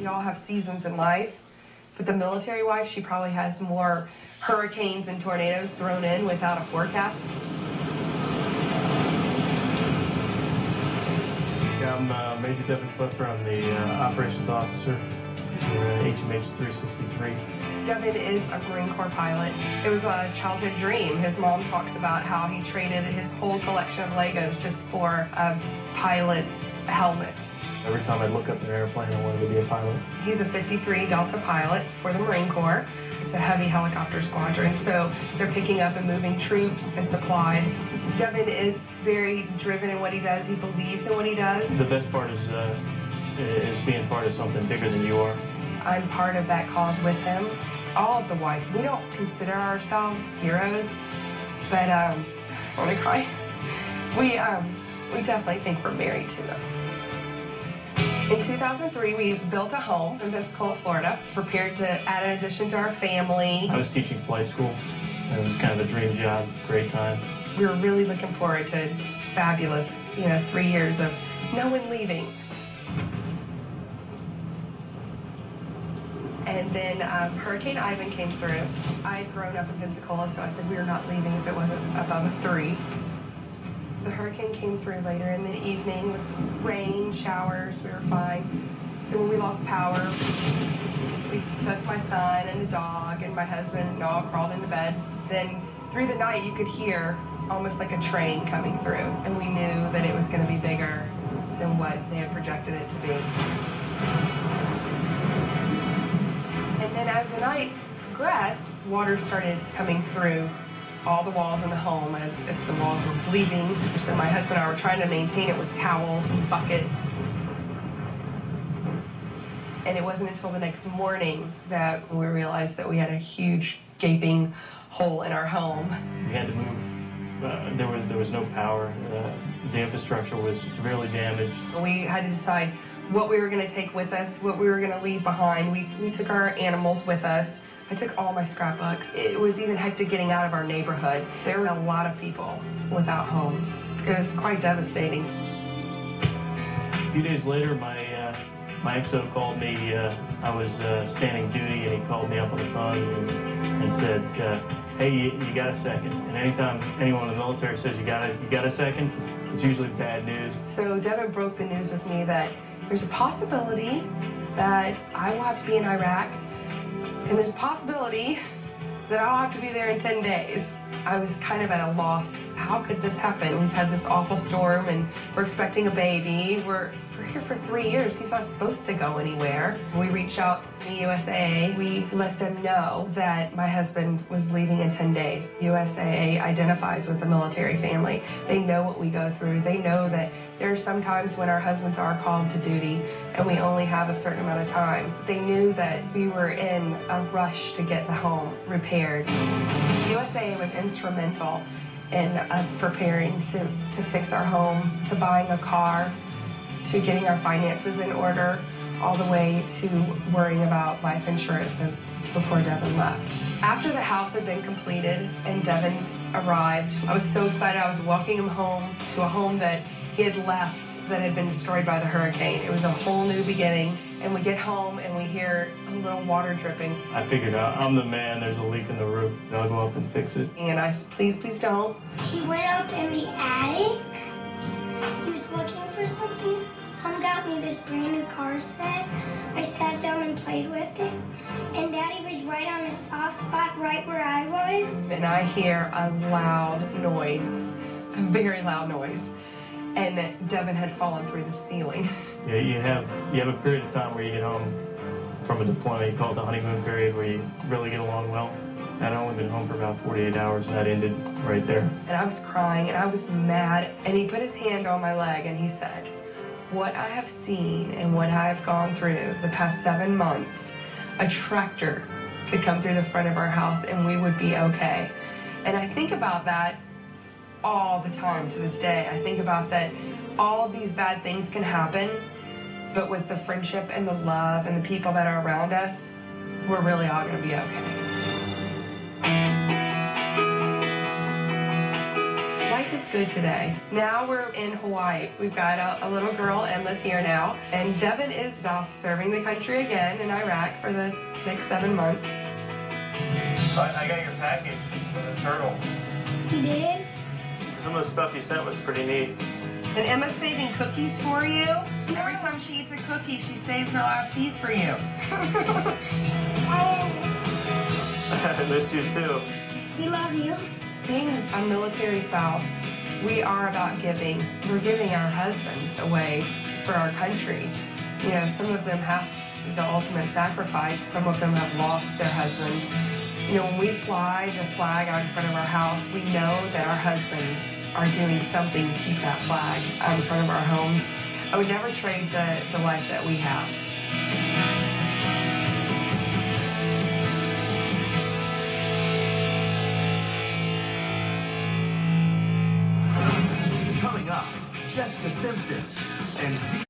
We all have seasons in life, but the military wife, she probably has more hurricanes and tornadoes thrown in without a forecast. Yeah, I'm Major Devin Clepper. I'm the operations officer for HMH 363. Devin is a Marine Corps pilot. It was a childhood dream. His mom talks about how he traded his whole collection of Legos just for a pilot's helmet. Every time I look up at an airplane, I wanted to be a pilot. He's a 53 Delta pilot for the Marine Corps. It's a heavy helicopter squadron, so they're picking up and moving troops and supplies. Devin is very driven in what he does. He believes in what he does. The best part is being part of something bigger than you are. I'm part of that cause with him. All of the wives, we don't consider ourselves heroes, but I want to cry. We definitely think we're married to them. In 2003, we built a home in Pensacola, Florida, prepared to add an addition to our family. I was teaching flight school. It was kind of a dream job, great time. We were really looking forward to just fabulous, 3 years of no one leaving. And then Hurricane Ivan came through. I had grown up in Pensacola, so I said we were not leaving if it wasn't above a 3. The hurricane came through later in the evening with rain, showers, we were fine. Then when we lost power, we took my son and the dog and my husband and all crawled into bed. Then through the night you could hear almost like a train coming through, and we knew that it was going to be bigger than what they had projected it to be. And then as the night progressed, water started coming through all the walls in the home as if the walls were bleeding. So my husband and I were trying to maintain it with towels and buckets. And it wasn't until the next morning that we realized that we had a huge gaping hole in our home. We had to move. There was no power. The infrastructure was severely damaged. So we had to decide what we were going to take with us, what we were going to leave behind. We took our animals with us. I took all my scrapbooks. It was even hectic getting out of our neighborhood. There were a lot of people without homes. It was quite devastating. A few days later, my XO called me. I was standing duty, and he called me up on the phone and said, "Hey, you got a second?" And anytime anyone in the military says you got a second, it's usually bad news. So Devin broke the news with me that there's a possibility that I will have to be in Iraq. And there's a possibility that I'll have to be there in 10 days. I was kind of at a loss. How could this happen? We've had this awful storm and we're expecting a baby. We're here for 3 years. He's not supposed to go anywhere. We reached out to USAA. We let them know that my husband was leaving in 10 days. USAA identifies with the military family. They know what we go through. They know that there are some times when our husbands are called to duty and we only have a certain amount of time. They knew that we were in a rush to get the home repaired. USAA was instrumental in us preparing to fix our home, to buying a car, to getting our finances in order, all the way to worrying about life insurances before Devin left. After the house had been completed and Devin arrived, I was so excited. I was walking him home to a home that he had left that had been destroyed by the hurricane. It was a whole new beginning, and we get home and we hear a little water dripping. I figured out, I'm the man, there's a leak in the roof. I'll go up and fix it. And I said, please don't. He went up in the attic. He was looking for something. Mom got me this brand new car set. I sat down and played with it. And Daddy was right on the soft spot right where I was. And I hear a loud noise, a very loud noise. And that Devin had fallen through the ceiling. Yeah, you have a period of time where you get home from a deployment, you call it the honeymoon period, where you really get along well. I'd only been home for about 48 hours, and that ended right there. And I was crying, and I was mad. And he put his hand on my leg, and he said, "What I have seen and what I have gone through the past 7 months, a tractor could come through the front of our house, and we would be okay." And I think about that all the time to this day. I think about that all of these bad things can happen, but with the friendship and the love and the people that are around us, we're really all going to be okay. Life is good today. Now we're in Hawaii. We've got a little girl, Emma's here now, and Devin is off serving the country again in Iraq for the next 7 months. I got your package for the turtle. You did? Some of the stuff you sent was pretty neat. And Emma's saving cookies for you. Every time she eats a cookie, she saves her last piece for you. I miss you too. We love you. Being a military spouse, we are about giving. We're giving our husbands away for our country. You know, some of them have the ultimate sacrifice. Some of them have lost their husbands. You know, when we fly the flag out in front of our house, we know that our husbands are doing something to keep that flag out in front of our homes. I would never trade the life that we have. Coming up, Jessica Simpson and